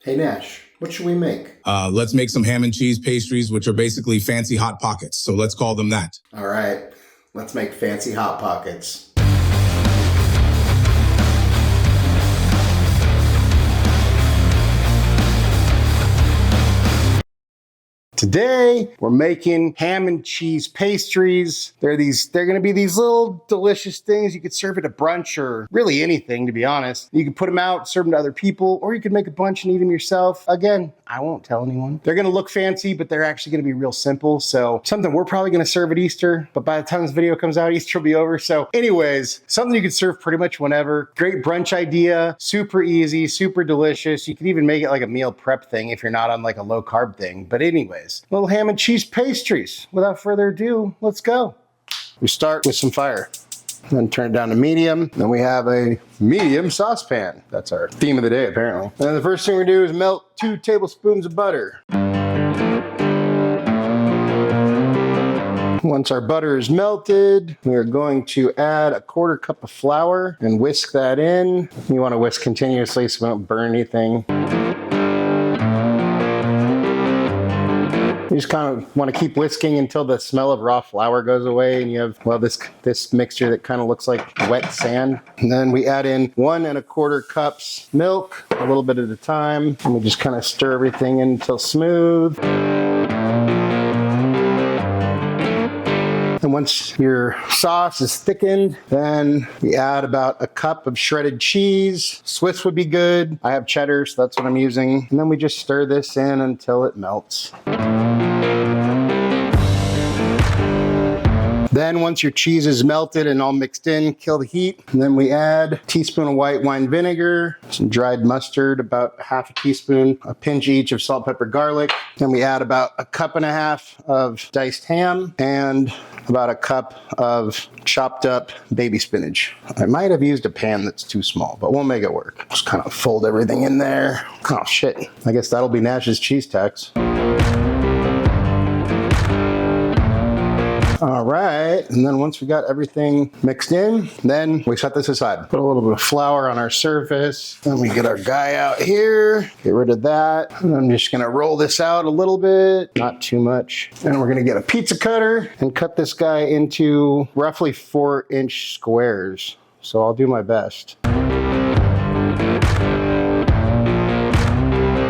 Hey Nash, what should we make? Let's make some ham and cheese pastries, which are basically fancy Hot Pockets. So let's call them that. All right, let's make fancy Hot Pockets. Today, we're making ham and cheese pastries. They're gonna be these little delicious things. You could serve at a brunch or really anything, to be honest. You can put them out, serve them to other people, or you could make a bunch and eat them yourself. Again, I won't tell anyone. They're gonna look fancy, but they're actually gonna be real simple. So something we're probably gonna serve at Easter, but by the time this video comes out, Easter will be over. So anyways, something you can serve pretty much whenever. Great brunch idea, super easy, super delicious. You can even make it like a meal prep thing if you're not on like a low carb thing. But anyways, little ham and cheese pastries. Without further ado, let's go. We start with some fire, then turn it down to medium. Then we have a medium saucepan. That's our theme of the day, apparently. And then the first thing we do is melt 2 tablespoons of butter. Once our butter is melted, we're going to add a 1/4 cup of flour and whisk that in. You want to whisk continuously so we don't burn anything. You just kind of want to keep whisking until the smell of raw flour goes away and you have, well, this mixture that kind of looks like wet sand. And then we add in 1 1/4 cups milk, a little bit at a time. And we just kind of stir everything in until smooth. And once your sauce is thickened, then we add about 1 cup of shredded cheese. Swiss would be good. I have cheddar, so that's what I'm using. And then we just stir this in until it melts. Then once your cheese is melted and all mixed in, kill the heat. And then we add a teaspoon of white wine vinegar, some dried mustard, about 1/2 teaspoon, a pinch each of salt, pepper, garlic. Then we add about 1.5 cups of diced ham and about 1 cup of chopped up baby spinach. I might have used a pan that's too small, but we'll make it work. Just kind of fold everything in there. Oh shit, I guess that'll be Nash's cheese tax. All right, and then once we got everything mixed in, then we set this aside. Put a little bit of flour on our surface. Then we get our guy out here, get rid of that. And I'm just gonna roll this out a little bit, not too much. And we're gonna get a pizza cutter and cut this guy into roughly 4-inch squares. So I'll do my best.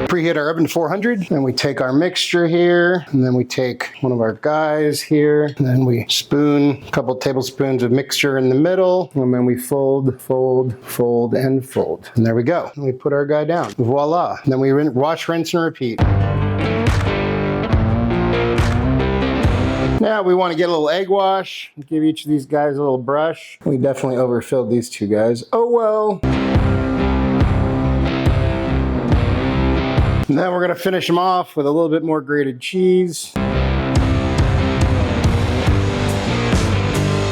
Preheat our oven to 400, and we take our mixture here, and then we take one of our guys here, and then we spoon a couple tablespoons of mixture in the middle, and then we fold, fold, fold, and fold. And there we go. And we put our guy down. Voila. And then we wash, rinse, and repeat. Now we want to get a little egg wash. Give each of these guys a little brush. We definitely overfilled these 2 guys. Oh well. And then we're gonna finish them off with a little bit more grated cheese.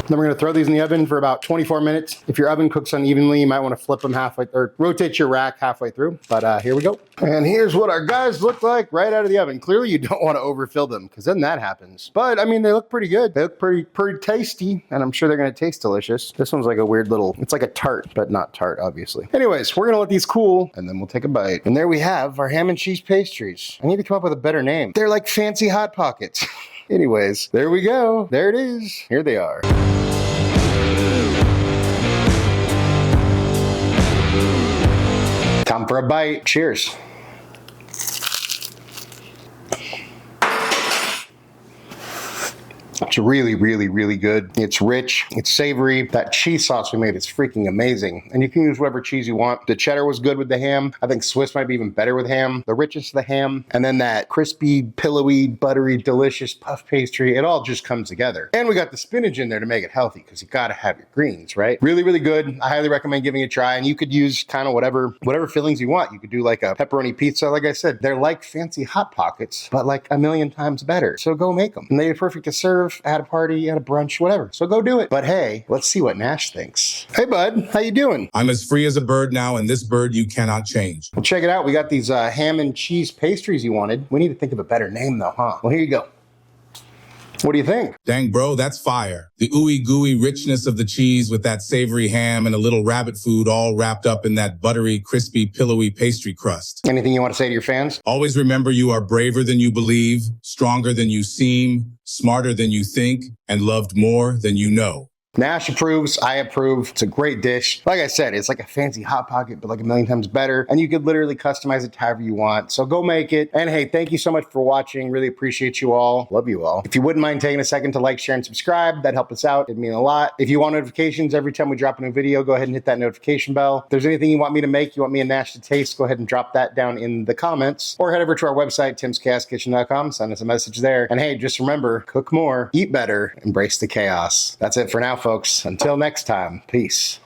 Then we're gonna throw these in the oven for about 24 minutes. If your oven cooks unevenly, you might wanna flip them halfway, or rotate your rack halfway through. But here we go. And here's what our guys look like right out of the oven. Clearly you don't wanna overfill them, because then that happens. But I mean, they look pretty good. They look pretty tasty, and I'm sure they're gonna taste delicious. This one's like a weird little, it's like a tart, but not tart, obviously. Anyways, we're gonna let these cool, and then we'll take a bite. And there we have our ham and cheese pastries. I need to come up with a better name. They're like fancy Hot Pockets. Anyways, there we go. There it is. Here they are. Time for a bite. Cheers. It's really, really, really good. It's rich, it's savory. That cheese sauce we made is freaking amazing. And you can use whatever cheese you want. The cheddar was good with the ham. I think Swiss might be even better with ham. The richness of the ham, and then that crispy, pillowy, buttery, delicious puff pastry, it all just comes together. And we got the spinach in there to make it healthy, because you gotta have your greens, right? Really, really good. I highly recommend giving it a try, and you could use kind of whatever fillings you want. You could do like a pepperoni pizza, like I said. They're like fancy Hot Pockets, but like 1,000,000 times better. So go make them. And they're perfect to serve at a party, at a brunch, whatever. So go do it. But hey, let's see what Nash thinks. Hey bud, how you doing? I'm as free as a bird now, and this bird you cannot change. Well, check it out. We got these ham and cheese pastries you wanted. We need to think of a better name though, huh? Well, here you go. What do you think? Dang, bro, that's fire. The ooey gooey richness of the cheese with that savory ham and a little rabbit food all wrapped up in that buttery, crispy, pillowy pastry crust. Anything you want to say to your fans? Always remember you are braver than you believe, stronger than you seem, smarter than you think, and loved more than you know. Nash approves, I approve. It's a great dish. Like I said, it's like a fancy Hot Pocket, but like a million times better. And you could literally customize it however you want. So go make it. And hey, thank you so much for watching. Really appreciate you all. Love you all. If you wouldn't mind taking a second to like, share, and subscribe, that'd help us out. It'd mean a lot. If you want notifications every time we drop a new video, go ahead and hit that notification bell. If there's anything you want me to make, you want me and Nash to taste, go ahead and drop that down in the comments. Or head over to our website, timschaoskitchen.com. Send us a message there. And hey, just remember, cook more, eat better, embrace the chaos. That's it for now, folks. Until next time, peace.